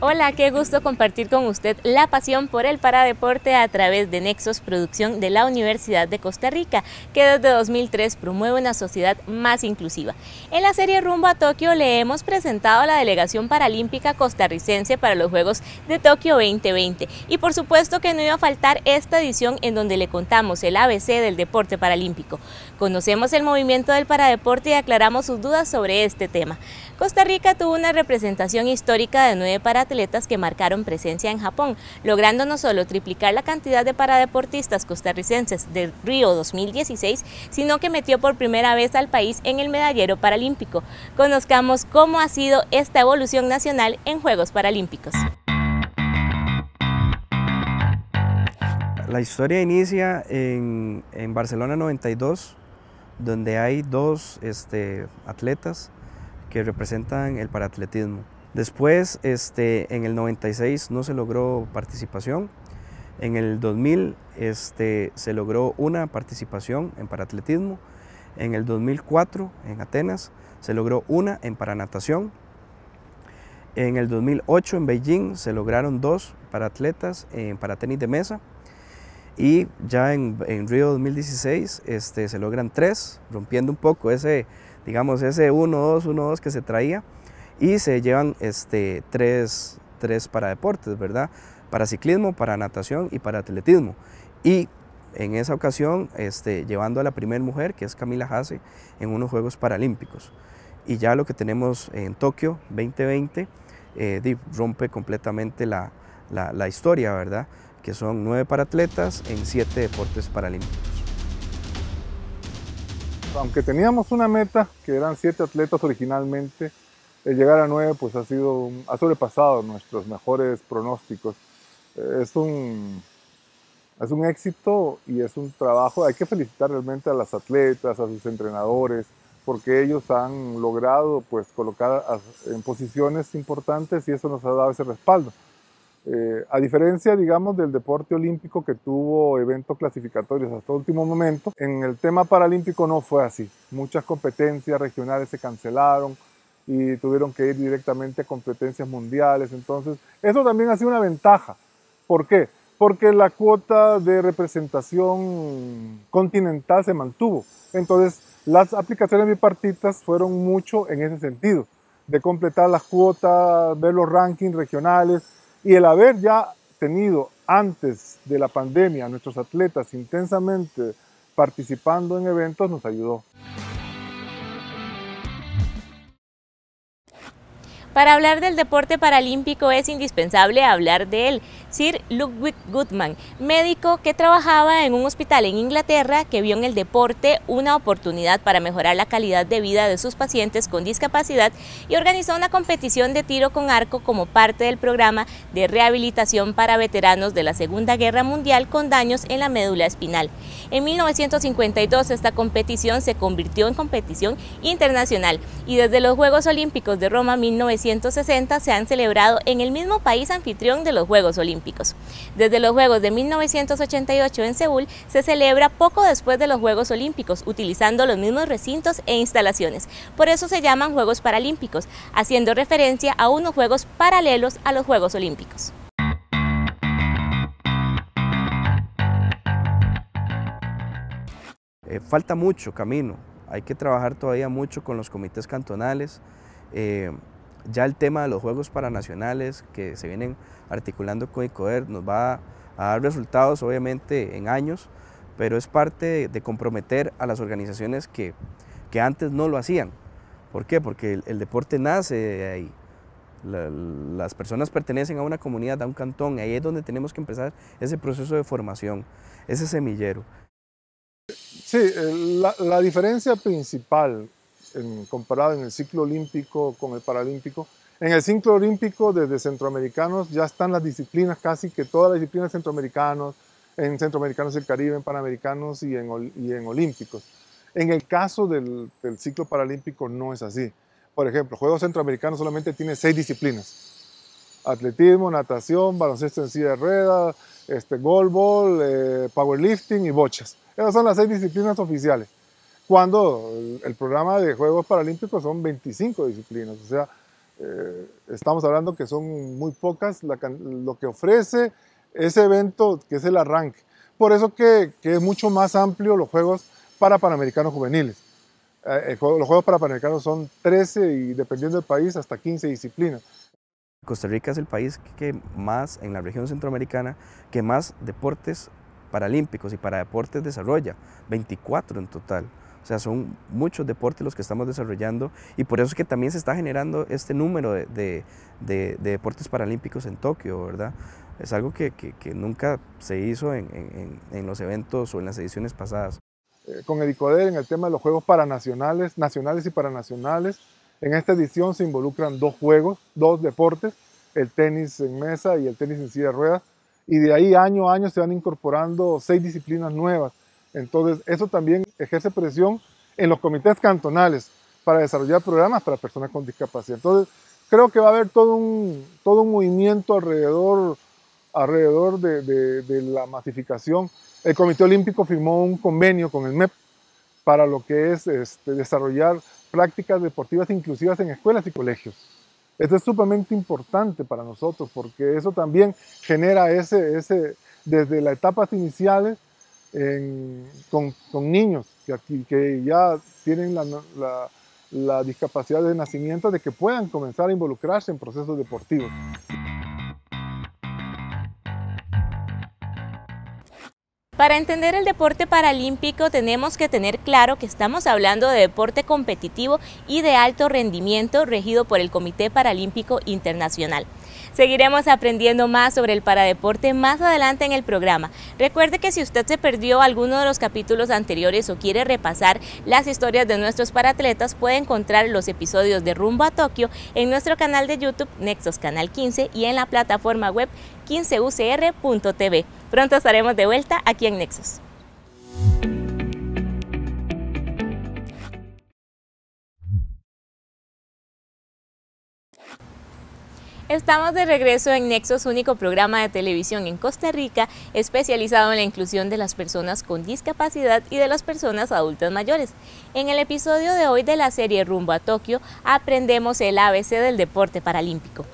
Hola, qué gusto compartir con usted la pasión por el paradeporte a través de Nexos, producción de la Universidad de Costa Rica, que desde 2003 promueve una sociedad más inclusiva. En la serie Rumbo a Tokio le hemos presentado a la delegación paralímpica costarricense para los Juegos de Tokio 2020 y por supuesto que no iba a faltar esta edición en donde le contamos el ABC del deporte paralímpico. Conocemos el movimiento del paradeporte y aclaramos sus dudas sobre este tema. Costa Rica tuvo una representación histórica de 9 paraatletas que marcaron presencia en Japón, logrando no solo triplicar la cantidad de paradeportistas costarricenses de Río 2016, sino que metió por primera vez al país en el medallero paralímpico. Conozcamos cómo ha sido esta evolución nacional en Juegos Paralímpicos. La historia inicia en Barcelona 92, donde hay dos atletas que representan el paraatletismo. Después, en el 96 no se logró participación. En el 2000 se logró una participación en paraatletismo. En el 2004, en Atenas, se logró una en paranatación. En el 2008, en Beijing, se lograron 2 paraatletas en paratenis de mesa. Y ya en Río 2016 se logran 3, rompiendo un poco ese 1-2 que se traía, y se llevan 3 paradeportes, ¿verdad? Para ciclismo, para natación y para atletismo. Y en esa ocasión llevando a la primera mujer, que es Camila Haase, en unos Juegos Paralímpicos. Y ya lo que tenemos en Tokio 2020 rompe completamente la historia, ¿verdad? Que son 9 paraatletas en 7 deportes paralímpicos. Aunque teníamos una meta, que eran 7 atletas originalmente, el llegar a 9 pues ha sobrepasado nuestros mejores pronósticos. Es un éxito y es un trabajo. Hay que felicitar realmente a las atletas, a sus entrenadores, porque ellos han logrado pues colocar en posiciones importantes y eso nos ha dado ese respaldo. A diferencia, digamos, del deporte olímpico que tuvo eventos clasificatorios hasta el último momento, en el tema paralímpico no fue así. Muchas competencias regionales se cancelaron y tuvieron que ir directamente a competencias mundiales. Entonces, eso también ha sido una ventaja. ¿Por qué? Porque la cuota de representación continental se mantuvo. Entonces, las aplicaciones bipartitas fueron mucho en ese sentido, de completar las cuotas, ver los rankings regionales. Y el haber ya tenido antes de la pandemia a nuestros atletas intensamente participando en eventos nos ayudó. Para hablar del deporte paralímpico es indispensable hablar de él. Sir Ludwig Guttmann, médico que trabajaba en un hospital en Inglaterra, que vio en el deporte una oportunidad para mejorar la calidad de vida de sus pacientes con discapacidad y organizó una competición de tiro con arco como parte del programa de rehabilitación para veteranos de la Segunda Guerra Mundial con daños en la médula espinal. En 1952 esta competición se convirtió en competición internacional y desde los Juegos Olímpicos de Roma 1960 se han celebrado en el mismo país anfitrión de los Juegos Olímpicos. Desde los Juegos de 1988 en Seúl se celebra poco después de los Juegos Olímpicos, utilizando los mismos recintos e instalaciones. Por eso se llaman Juegos Paralímpicos, haciendo referencia a unos Juegos paralelos a los Juegos Olímpicos. Falta mucho camino, hay que trabajar todavía mucho con los comités cantonales. Ya el tema de los Juegos Paranacionales que se vienen articulando con ICODER nos va a dar resultados obviamente en años, pero es parte de comprometer a las organizaciones que antes no lo hacían. ¿Por qué? Porque el deporte nace de ahí. Las personas pertenecen a una comunidad, a un cantón, y ahí es donde tenemos que empezar ese proceso de formación, ese semillero. Sí, la diferencia principal comparado en el ciclo olímpico con el paralímpico, en el ciclo olímpico desde centroamericanos ya están las disciplinas, casi que todas las disciplinas centroamericanos, en centroamericanos del Caribe, en panamericanos y en olímpicos. En el caso del ciclo paralímpico no es así. Por ejemplo, Juegos Centroamericanos solamente tiene 6 disciplinas: atletismo, natación, baloncesto en silla de ruedas, goalball, powerlifting y bochas. Esas son las 6 disciplinas oficiales, cuando el programa de Juegos Paralímpicos son 25 disciplinas. O sea, Estamos hablando que son muy pocas lo que ofrece ese evento, que es el arranque. Por eso que es mucho más amplio los Juegos para Panamericanos Juveniles. Los Juegos para Panamericanos son 13 y dependiendo del país hasta 15 disciplinas. Costa Rica es el país que más, en la región centroamericana, que más deportes paralímpicos y para deportes desarrolla, 24 en total. O sea, son muchos deportes los que estamos desarrollando y por eso es que también se está generando este número de deportes paralímpicos en Tokio, ¿verdad? Es algo que nunca se hizo en los eventos o en las ediciones pasadas. Con Edicoder, en el tema de los juegos paranacionales, nacionales y paranacionales, en esta edición se involucran dos juegos, dos deportes, el tenis en mesa y el tenis en silla de ruedas, y de ahí año a año se van incorporando 6 disciplinas nuevas. Entonces eso también ejerce presión en los comités cantonales para desarrollar programas para personas con discapacidad. Entonces creo que va a haber todo un movimiento alrededor de la masificación. El Comité Olímpico firmó un convenio con el MEP para lo que es desarrollar prácticas deportivas inclusivas en escuelas y colegios. Esto es sumamente importante para nosotros porque eso también genera desde las etapas iniciales con niños que ya tienen la discapacidad de nacimiento, de que puedan comenzar a involucrarse en procesos deportivos. Para entender el deporte paralímpico tenemos que tener claro que estamos hablando de deporte competitivo y de alto rendimiento regido por el Comité Paralímpico Internacional. Seguiremos aprendiendo más sobre el paradeporte más adelante en el programa. Recuerde que si usted se perdió alguno de los capítulos anteriores o quiere repasar las historias de nuestros paratletas, puede encontrar los episodios de Rumbo a Tokio en nuestro canal de YouTube Nexos Canal 15 y en la plataforma web 15ucr.tv. Pronto estaremos de vuelta aquí en Nexos. Estamos de regreso en Nexos, único programa de televisión en Costa Rica especializado en la inclusión de las personas con discapacidad y de las personas adultas mayores. En el episodio de hoy de la serie Rumbo a Tokio aprendemos el ABC del deporte paralímpico.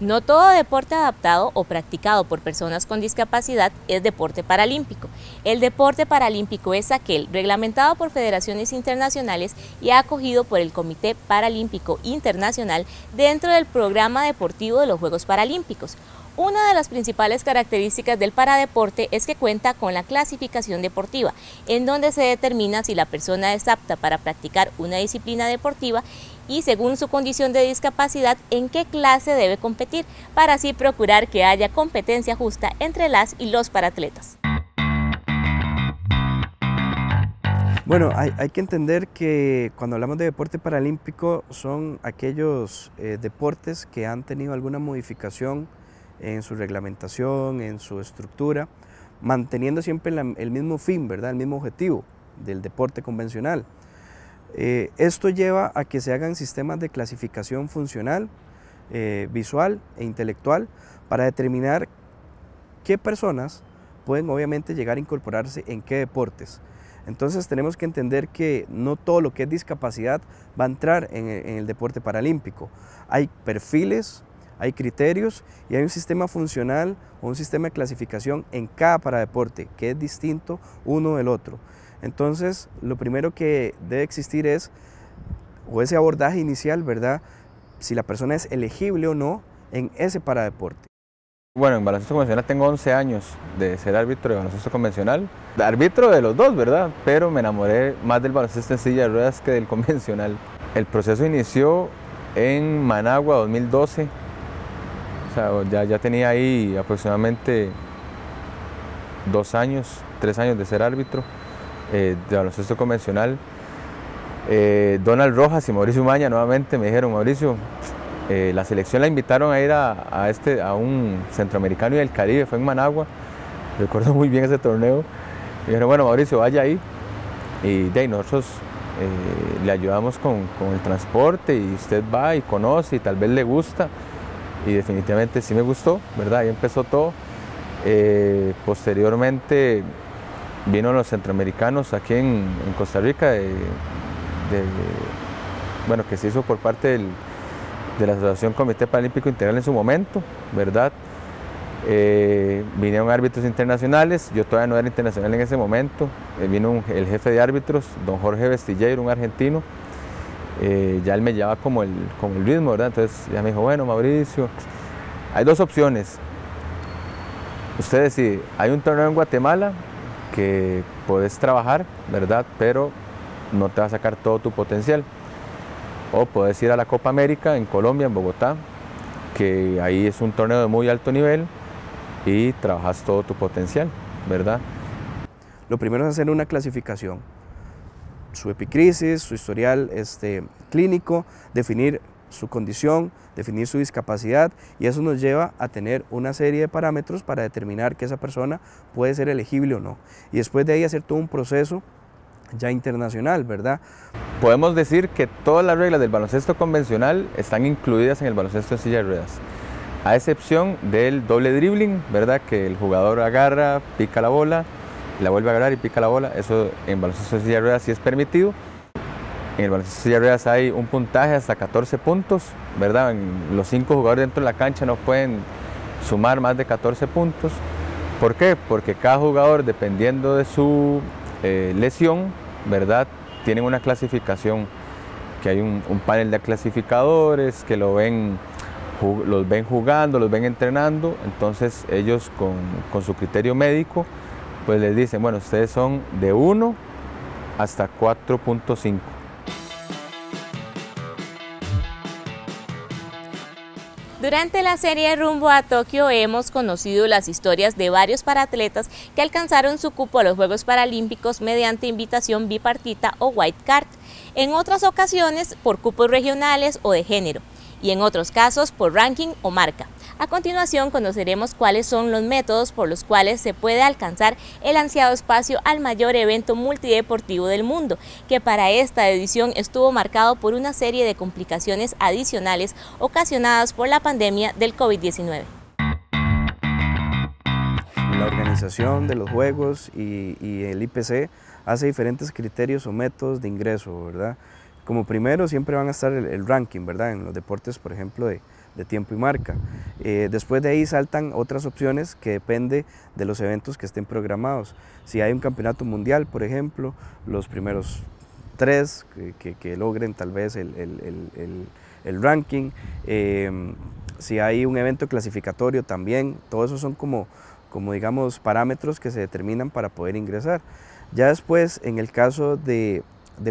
No todo deporte adaptado o practicado por personas con discapacidad es deporte paralímpico. El deporte paralímpico es aquel reglamentado por federaciones internacionales y acogido por el Comité Paralímpico Internacional dentro del programa deportivo de los Juegos Paralímpicos. Una de las principales características del paradeporte es que cuenta con la clasificación deportiva, en donde se determina si la persona es apta para practicar una disciplina deportiva y, según su condición de discapacidad, en qué clase debe competir, para así procurar que haya competencia justa entre las y los paratletas. Bueno, hay que entender que cuando hablamos de deporte paralímpico son aquellos deportes que han tenido alguna modificación en su reglamentación, en su estructura, manteniendo siempre el mismo fin, ¿verdad? El mismo objetivo del deporte convencional. Esto lleva a que se hagan sistemas de clasificación funcional, visual e intelectual para determinar qué personas pueden obviamente llegar a incorporarse en qué deportes. Entonces tenemos que entender que no todo lo que es discapacidad va a entrar en el deporte paralímpico. Hay perfiles, hay criterios y hay un sistema funcional o un sistema de clasificación en cada paradeporte que es distinto uno del otro. Entonces, lo primero que debe existir es ese abordaje inicial, ¿verdad? Si la persona es elegible o no en ese paradeporte. Bueno, en baloncesto convencional tengo 11 años de ser árbitro de baloncesto convencional. Árbitro de los dos, ¿verdad? Pero me enamoré más del baloncesto en silla de ruedas que del convencional. El proceso inició en Managua 2012. O sea, ya tenía ahí aproximadamente 2 años, 3 años de ser árbitro de baloncesto convencional. Donald Rojas y Mauricio Umaña nuevamente me dijeron: Mauricio, la selección la invitaron a ir a un centroamericano y del Caribe, fue en Managua, recuerdo muy bien ese torneo. Me dijeron: bueno, Mauricio, vaya ahí y de ahí nosotros le ayudamos con el transporte y usted va y conoce y tal vez le gusta. Y definitivamente sí me gustó, ¿verdad? Ahí empezó todo. Posteriormente vino los centroamericanos aquí en Costa Rica, bueno, que se hizo por parte de la Asociación Comité Paralímpico Integral en su momento, ¿verdad? Vinieron árbitros internacionales, yo todavía no era internacional en ese momento, vino el jefe de árbitros, don Jorge Vestilleiro, un argentino, ya él me llevaba como el ritmo, ¿verdad? Entonces ya me dijo, bueno, Mauricio, hay dos opciones, usted decide, hay un torneo en Guatemala que puedes trabajar, ¿verdad? Pero no te va a sacar todo tu potencial, o puedes ir a la Copa América en Colombia, en Bogotá, que ahí es un torneo de muy alto nivel y trabajas todo tu potencial, ¿verdad? Lo primero es hacer una clasificación, su epicrisis, su historial clínico, definir su condición, definir su discapacidad, y eso nos lleva a tener una serie de parámetros para determinar que esa persona puede ser elegible o no. Y después de ahí hacer todo un proceso ya internacional, ¿verdad? Podemos decir que todas las reglas del baloncesto convencional están incluidas en el baloncesto en silla de ruedas, a excepción del doble dribbling, ¿verdad? Que el jugador agarra, pica la bola, la vuelve a agarrar y pica la bola. Eso en baloncesto en silla de ruedas sí es permitido. En el baloncesto en silla de ruedas hay un puntaje hasta 14 puntos, ¿verdad? Los 5 jugadores dentro de la cancha no pueden sumar más de 14 puntos. ¿Por qué? Porque cada jugador, dependiendo de su lesión, ¿verdad? Tienen una clasificación, que hay un panel de clasificadores que los ven jugando, los ven entrenando, entonces ellos con su criterio médico pues les dicen, bueno, ustedes son de 1 hasta 4.5. Durante la serie Rumbo a Tokio hemos conocido las historias de varios paratletas que alcanzaron su cupo a los Juegos Paralímpicos mediante invitación bipartita o white card, en otras ocasiones por cupos regionales o de género, y en otros casos por ranking o marca. A continuación conoceremos cuáles son los métodos por los cuales se puede alcanzar el ansiado espacio al mayor evento multideportivo del mundo, que para esta edición estuvo marcado por una serie de complicaciones adicionales ocasionadas por la pandemia del COVID-19. La organización de los Juegos y el IPC hace diferentes criterios o métodos de ingreso, ¿verdad? Como primero siempre van a estar el ranking, ¿verdad? En los deportes, por ejemplo, de tiempo y marca. Después de ahí saltan otras opciones que depende de los eventos que estén programados. Si hay un campeonato mundial, por ejemplo, los primeros 3 que logren tal vez el ranking. Si hay un evento clasificatorio también, todo eso son como digamos parámetros que se determinan para poder ingresar. Ya después, en el caso de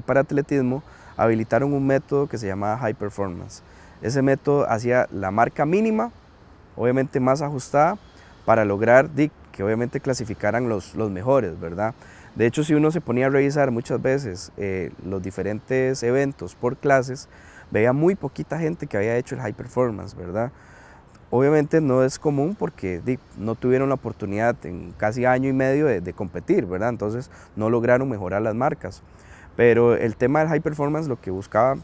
paratletismo, habilitaron un método que se llamaba High Performance. Ese método hacía la marca mínima, obviamente más ajustada, para lograr que obviamente clasificaran los mejores, ¿verdad? De hecho, si uno se ponía a revisar muchas veces los diferentes eventos por clases, veía muy poquita gente que había hecho el High Performance, ¿verdad? Obviamente no es común porque no tuvieron la oportunidad en casi año y medio de competir, ¿verdad? Entonces no lograron mejorar las marcas. Pero el tema del High Performance lo que buscaba,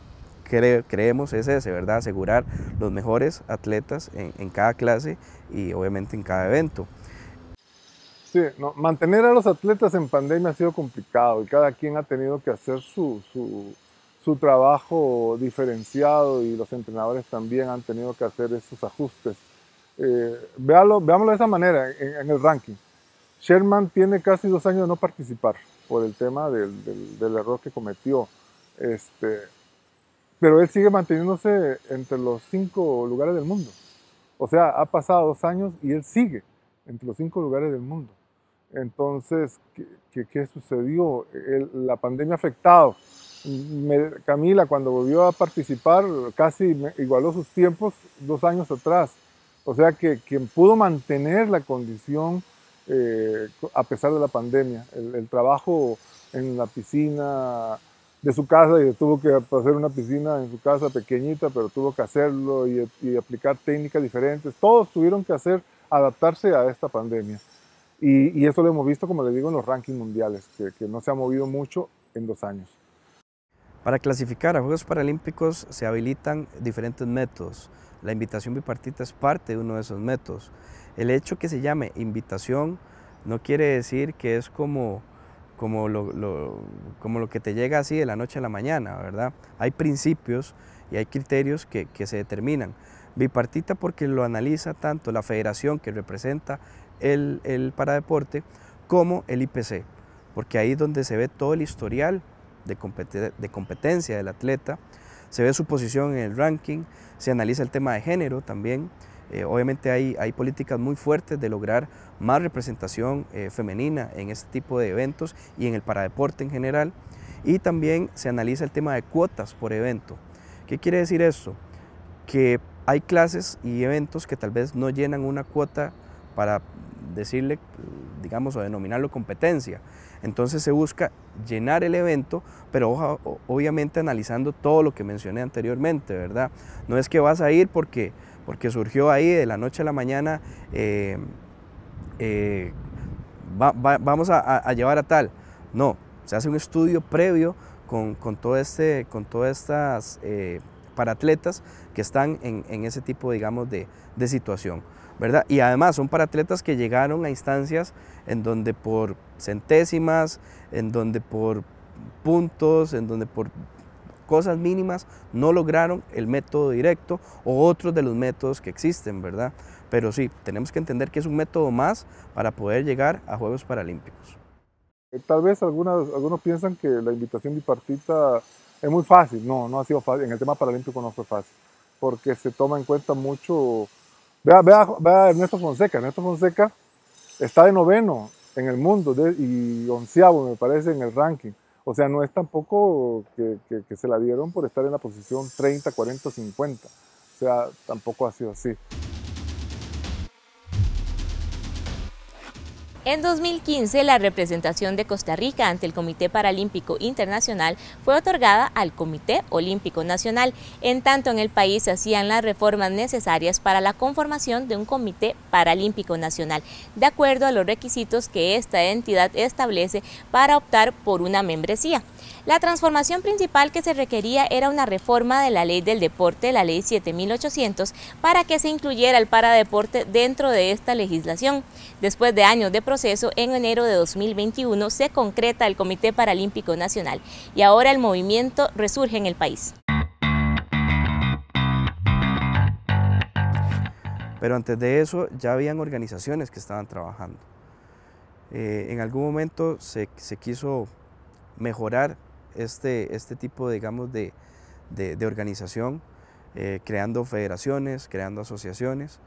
creemos, es ese, ¿verdad? Asegurar los mejores atletas en cada clase y obviamente en cada evento. Sí, no, mantener a los atletas en pandemia ha sido complicado y cada quien ha tenido que hacer su trabajo diferenciado y los entrenadores también han tenido que hacer esos ajustes. Veámoslo de esa manera en el ranking. Sherman tiene casi 2 años de no participar por el tema del error que cometió. Pero él sigue manteniéndose entre los 5 lugares del mundo. O sea, ha pasado 2 años y él sigue entre los 5 lugares del mundo. Entonces, ¿qué sucedió? La pandemia ha afectado. Camila, cuando volvió a participar, casi igualó sus tiempos 2 años atrás. O sea que quien pudo mantener la condición a pesar de la pandemia, el trabajo en la piscina de su casa, y tuvo que hacer una piscina en su casa pequeñita, pero tuvo que hacerlo y aplicar técnicas diferentes. Todos tuvieron que adaptarse a esta pandemia. Y eso lo hemos visto, como les digo, en los rankings mundiales, que no se ha movido mucho en 2 años. Para clasificar a Juegos Paralímpicos se habilitan diferentes métodos. La invitación bipartita es parte de uno de esos métodos. El hecho que se llame invitación no quiere decir que es como lo que te llega así de la noche a la mañana, ¿verdad? Hay principios y hay criterios que se determinan. Bipartita porque lo analiza tanto la federación que representa el paradeporte como el IPC, porque ahí es donde se ve todo el historial de competencia del atleta, se ve su posición en el ranking, se analiza el tema de género también. Obviamente hay políticas muy fuertes de lograr más representación femenina en este tipo de eventos y en el paradeporte en general, y también se analiza el tema de cuotas por evento. ¿Qué quiere decir esto? Que hay clases y eventos que tal vez no llenan una cuota para decirle, digamos, o denominarlo competencia. Entonces se busca llenar el evento, pero obviamente analizando todo lo que mencioné anteriormente, ¿verdad? No es que vas a ir porque surgió ahí de la noche a la mañana, vamos a llevar a tal. No, se hace un estudio previo con todas estas paratletas que están en ese tipo, digamos, de situación, ¿verdad? Y además son paratletas que llegaron a instancias en donde por centésimas, en donde por puntos, en donde por cosas mínimas no lograron el método directo o otros de los métodos que existen, ¿verdad? Pero sí, tenemos que entender que es un método más para poder llegar a Juegos Paralímpicos. Tal vez algunos piensan que la invitación bipartita es muy fácil. No ha sido fácil. En el tema paralímpico no fue fácil, porque se toma en cuenta mucho. Vea a Ernesto Fonseca. Ernesto Fonseca está de 9º en el mundo y 11º, me parece, en el ranking. O sea, no es tampoco que se la dieron por estar en la posición 30, 40 o 50. O sea, tampoco ha sido así. En 2015, la representación de Costa Rica ante el Comité Paralímpico Internacional fue otorgada al Comité Olímpico Nacional, en tanto en el país se hacían las reformas necesarias para la conformación de un Comité Paralímpico Nacional, de acuerdo a los requisitos que esta entidad establece para optar por una membresía. La transformación principal que se requería era una reforma de la Ley del Deporte, la Ley 7800, para que se incluyera el paradeporte dentro de esta legislación. Después de años de proceso, en enero de 2021 se concreta el Comité Paralímpico Nacional y ahora el movimiento resurge en el país. Pero antes de eso ya habían organizaciones que estaban trabajando. En algún momento se quiso mejorar este tipo, digamos, de organización, creando federaciones, creando asociaciones,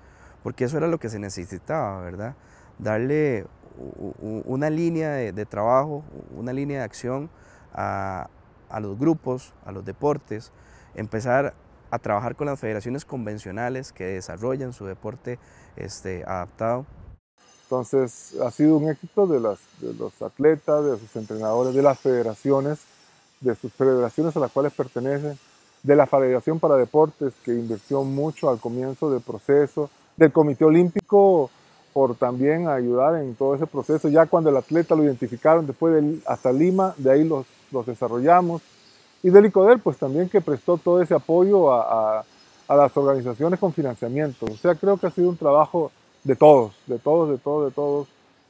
porque eso era lo que se necesitaba, ¿verdad? Darle una línea de trabajo, una línea de acción a los grupos, a los deportes, empezar a trabajar con las federaciones convencionales que desarrollan su deporte adaptado. Entonces ha sido un éxito de los atletas, de sus entrenadores, de las federaciones, de sus federaciones a las cuales pertenecen, de la Federación para Deportes, que invirtió mucho al comienzo del proceso, del Comité Olímpico por también ayudar en todo ese proceso. Ya cuando el atleta lo identificaron, después hasta Lima, de ahí los desarrollamos. Y del ICODER, pues también, que prestó todo ese apoyo a las organizaciones con financiamiento. O sea, creo que ha sido un trabajo de todos,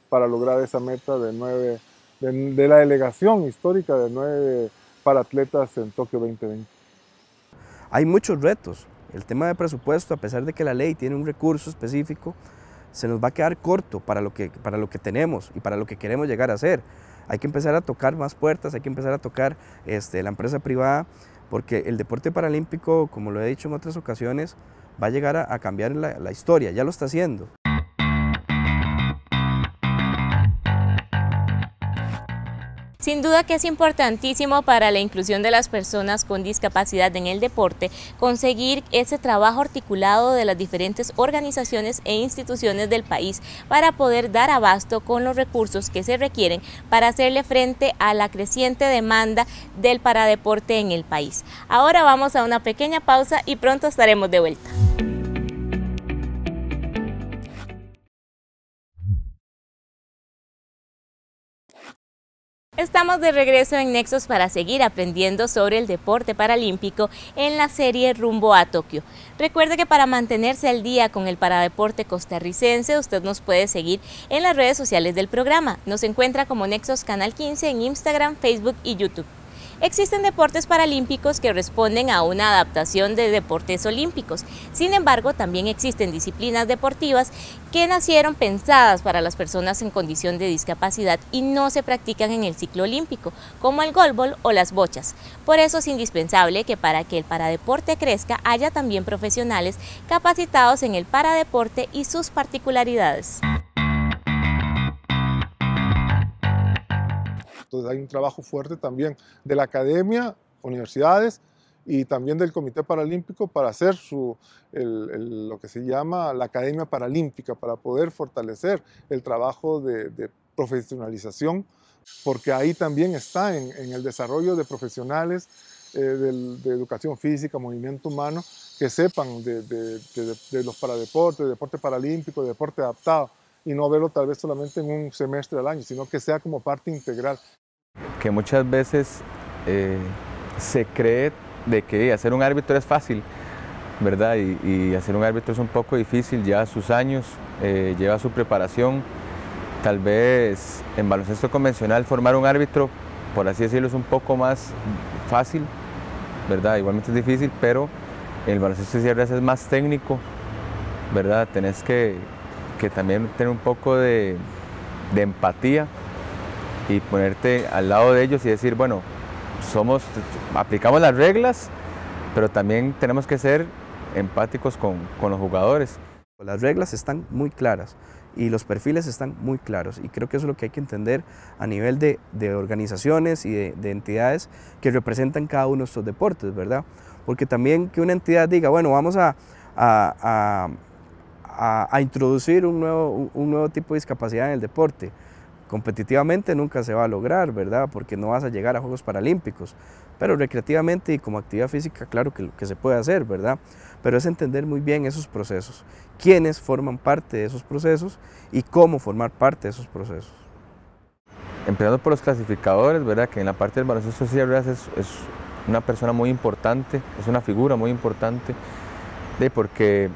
para lograr esa meta de la delegación histórica de 9 paratletas en Tokio 2020. Hay muchos retos. El tema de presupuesto, a pesar de que la ley tiene un recurso específico, se nos va a quedar corto para lo que tenemos y para lo que queremos llegar a hacer. Hay que empezar a tocar más puertas, hay que empezar a tocar la empresa privada, porque el deporte paralímpico, como lo he dicho en otras ocasiones, va a llegar a cambiar la historia, ya lo está haciendo. Sin duda que es importantísimo para la inclusión de las personas con discapacidad en el deporte conseguir ese trabajo articulado de las diferentes organizaciones e instituciones del país para poder dar abasto con los recursos que se requieren para hacerle frente a la creciente demanda del paradeporte en el país. Ahora vamos a una pequeña pausa y pronto estaremos de vuelta. Estamos de regreso en Nexos para seguir aprendiendo sobre el deporte paralímpico en la serie Rumbo a Tokio. Recuerde que para mantenerse al día con el paradeporte costarricense, usted nos puede seguir en las redes sociales del programa. Nos encuentra como Nexos Canal 15 en Instagram, Facebook y YouTube. Existen deportes paralímpicos que responden a una adaptación de deportes olímpicos. Sin embargo, también existen disciplinas deportivas que nacieron pensadas para las personas en condición de discapacidad y no se practican en el ciclo olímpico, como el golbol o las bochas. Por eso es indispensable que para que el paradeporte crezca haya también profesionales capacitados en el paradeporte y sus particularidades. Entonces hay un trabajo fuerte también de la academia, universidades y también del Comité Paralímpico para hacer lo que se llama la Academia Paralímpica, para poder fortalecer el trabajo de profesionalización, porque ahí también está en el desarrollo de profesionales de educación física, movimiento humano, que sepan de los paradeportes, de deporte paralímpico, de deporte adaptado, y no verlo tal vez solamente en un semestre al año, sino que sea como parte integral. Que muchas veces se cree de que hacer un árbitro es fácil, ¿verdad? Y hacer un árbitro es un poco difícil, lleva sus años, lleva su preparación. Tal vez en baloncesto convencional formar un árbitro, por así decirlo, es un poco más fácil, ¿verdad? Igualmente es difícil, pero el baloncesto de silla de ruedas es más técnico, ¿verdad? Tenés que también tener un poco de empatía y ponerte al lado de ellos y decir, bueno, aplicamos las reglas, pero también tenemos que ser empáticos con los jugadores. Las reglas están muy claras y los perfiles están muy claros, y creo que eso es lo que hay que entender a nivel de organizaciones y de entidades que representan cada uno de estos deportes, ¿verdad? Porque también que una entidad diga, bueno, vamos a introducir un nuevo tipo de discapacidad en el deporte. Competitivamente nunca se va a lograr, ¿verdad? Porque no vas a llegar a Juegos Paralímpicos, pero recreativamente y como actividad física, claro que se puede hacer, ¿verdad? Pero es entender muy bien esos procesos, quiénes forman parte de esos procesos y cómo formar parte de esos procesos. Empezando por los clasificadores, ¿verdad? Que en la parte del baloncesto de silla de ruedas es una persona muy importante, es una figura muy importante, porque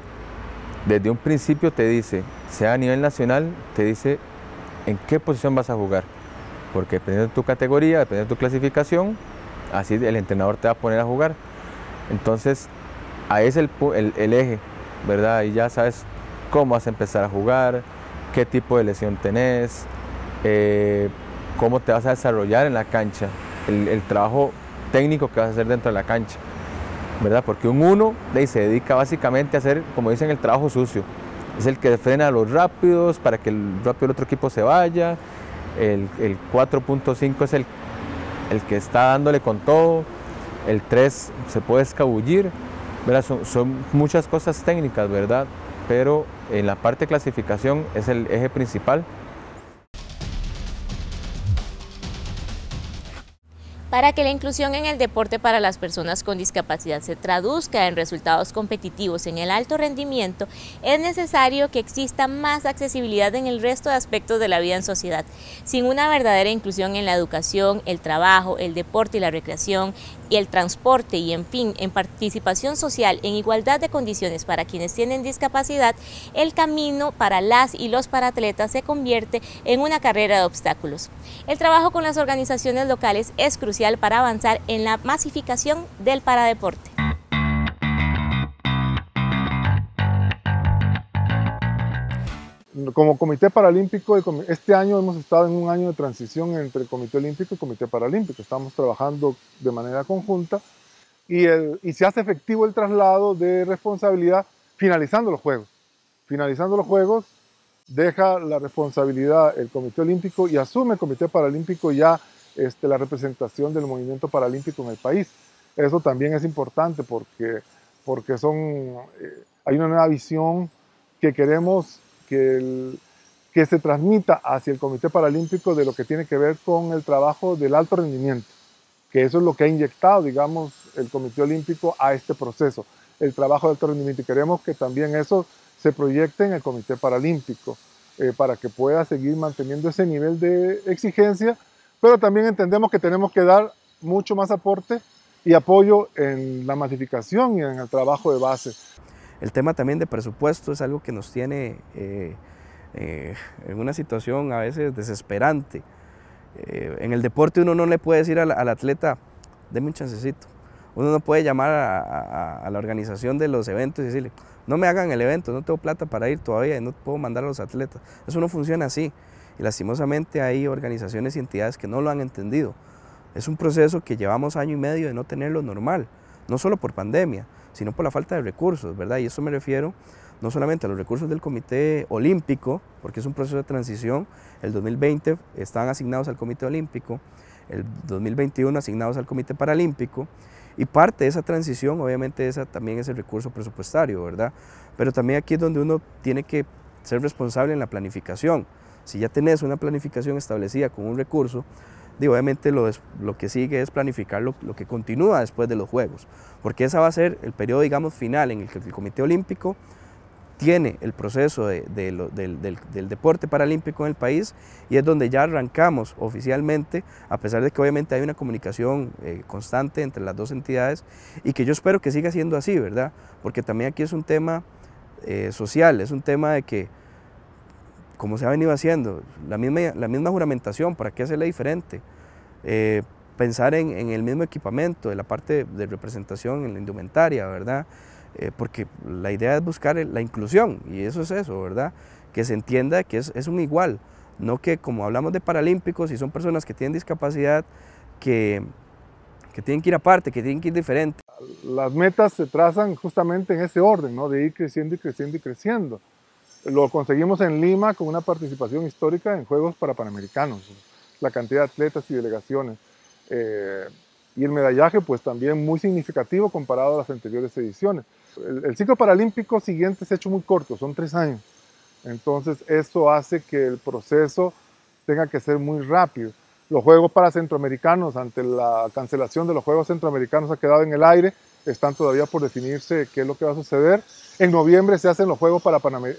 desde un principio te dice, sea a nivel nacional, te dice en qué posición vas a jugar, porque dependiendo de tu categoría, dependiendo de tu clasificación, así el entrenador te va a poner a jugar. Entonces, ahí es el eje, ¿verdad? Ahí ya sabes cómo vas a empezar a jugar, qué tipo de lesión tenés, cómo te vas a desarrollar en la cancha, el trabajo técnico que vas a hacer dentro de la cancha, ¿verdad? Porque un 1 se dedica básicamente a hacer, como dicen, el trabajo sucio. Es el que frena a los rápidos para que el rápido del otro equipo se vaya. El 4.5 es el que está dándole con todo. El 3 se puede escabullir, ¿verdad? Son muchas cosas técnicas, ¿verdad? Pero en la parte de clasificación es el eje principal. Para que la inclusión en el deporte para las personas con discapacidad se traduzca en resultados competitivos en el alto rendimiento, es necesario que exista más accesibilidad en el resto de aspectos de la vida en sociedad. Sin una verdadera inclusión en la educación, el trabajo, el deporte y la recreación, y el transporte y, en fin, en participación social en igualdad de condiciones para quienes tienen discapacidad, el camino para las y los paratletas se convierte en una carrera de obstáculos. El trabajo con las organizaciones locales es crucial para avanzar en la masificación del paradeporte. Como Comité Paralímpico, este año hemos estado en un año de transición entre el Comité Olímpico y el Comité Paralímpico. Estamos trabajando de manera conjunta y se hace efectivo el traslado de responsabilidad finalizando los Juegos. Finalizando los Juegos, deja la responsabilidad el Comité Olímpico y asume el Comité Paralímpico ya la representación del movimiento paralímpico en el país. Eso también es importante porque hay una nueva visión que queremos que se transmita hacia el Comité Paralímpico de lo que tiene que ver con el trabajo del alto rendimiento, que eso es lo que ha inyectado, digamos, el Comité Olímpico a este proceso, el trabajo de alto rendimiento, y queremos que también eso se proyecte en el Comité Paralímpico para que pueda seguir manteniendo ese nivel de exigencia, pero también entendemos que tenemos que dar mucho más aporte y apoyo en la masificación y en el trabajo de base. El tema también de presupuesto es algo que nos tiene en una situación a veces desesperante. En el deporte uno no le puede decir al atleta, deme un chancecito. Uno no puede llamar a la organización de los eventos y decirle, no me hagan el evento, no tengo plata para ir todavía y no puedo mandar a los atletas. Eso no funciona así. Y lastimosamente hay organizaciones y entidades que no lo han entendido. Es un proceso que llevamos año y medio de no tenerlo normal, no solo por pandemia, sino por la falta de recursos, ¿verdad? Y eso me refiero no solamente a los recursos del Comité Olímpico, porque es un proceso de transición. El 2020 estaban asignados al Comité Olímpico, el 2021 asignados al Comité Paralímpico, y parte de esa transición, obviamente, también es el recurso presupuestario, ¿verdad? Pero también aquí es donde uno tiene que ser responsable en la planificación. Si ya tenés una planificación establecida con un recurso, obviamente lo que sigue es planificar lo que continúa después de los Juegos, porque ese va a ser el periodo, digamos, final en el que el Comité Olímpico tiene el proceso del deporte paralímpico en el país, y es donde ya arrancamos oficialmente, a pesar de que obviamente hay una comunicación constante entre las dos entidades, y que yo espero que siga siendo así, ¿verdad? Porque también aquí es un tema social, es un tema de que, como se ha venido haciendo, la misma juramentación, ¿para qué hacerla diferente? Pensar en el mismo equipamiento, de la parte de representación en la indumentaria, ¿verdad? Porque la idea es buscar la inclusión, y eso es eso, ¿verdad? Que se entienda que es un igual, no que como hablamos de paralímpicos y son personas que tienen discapacidad, que tienen que ir aparte, que tienen que ir diferente. Las metas se trazan justamente en ese orden, ¿no? De ir creciendo y creciendo y creciendo. Lo conseguimos en Lima con una participación histórica en Juegos Parapanamericanos, la cantidad de atletas y delegaciones. Y el medallaje pues también muy significativo comparado a las anteriores ediciones. El ciclo paralímpico siguiente se ha hecho muy corto, son 3 años. Entonces eso hace que el proceso tenga que ser muy rápido. Los Juegos Paracentroamericanos, ante la cancelación de los Juegos Centroamericanos, ha quedado en el aire, están todavía por definirse qué es lo que va a suceder. En noviembre se hacen los Juegos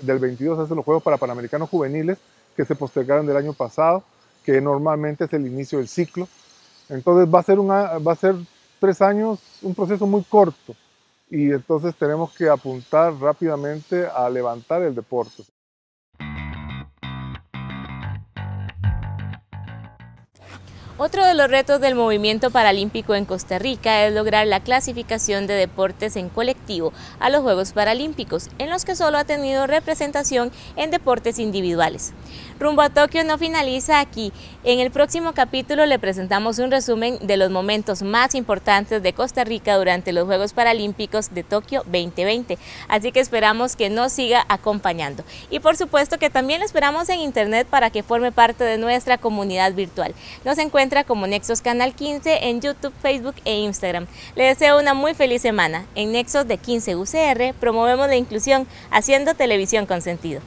del 22 se hacen los Juegos Parapanamericanos Juveniles, que se postergaron del año pasado, que normalmente es el inicio del ciclo. Entonces va a ser 3 años, un proceso muy corto, y entonces tenemos que apuntar rápidamente a levantar el deporte. Otro de los retos del movimiento paralímpico en Costa Rica es lograr la clasificación de deportes en colectivo a los Juegos Paralímpicos, en los que solo ha tenido representación en deportes individuales. Rumbo a Tokio no finaliza aquí. En el próximo capítulo le presentamos un resumen de los momentos más importantes de Costa Rica durante los Juegos Paralímpicos de Tokio 2020. Así que esperamos que nos siga acompañando. Y por supuesto que también lo esperamos en internet para que forme parte de nuestra comunidad virtual. Nos encuentra como Nexos Canal 15 en YouTube, Facebook e Instagram. Le deseo una muy feliz semana. En Nexos de 15 UCR promovemos la inclusión, haciendo televisión con sentido.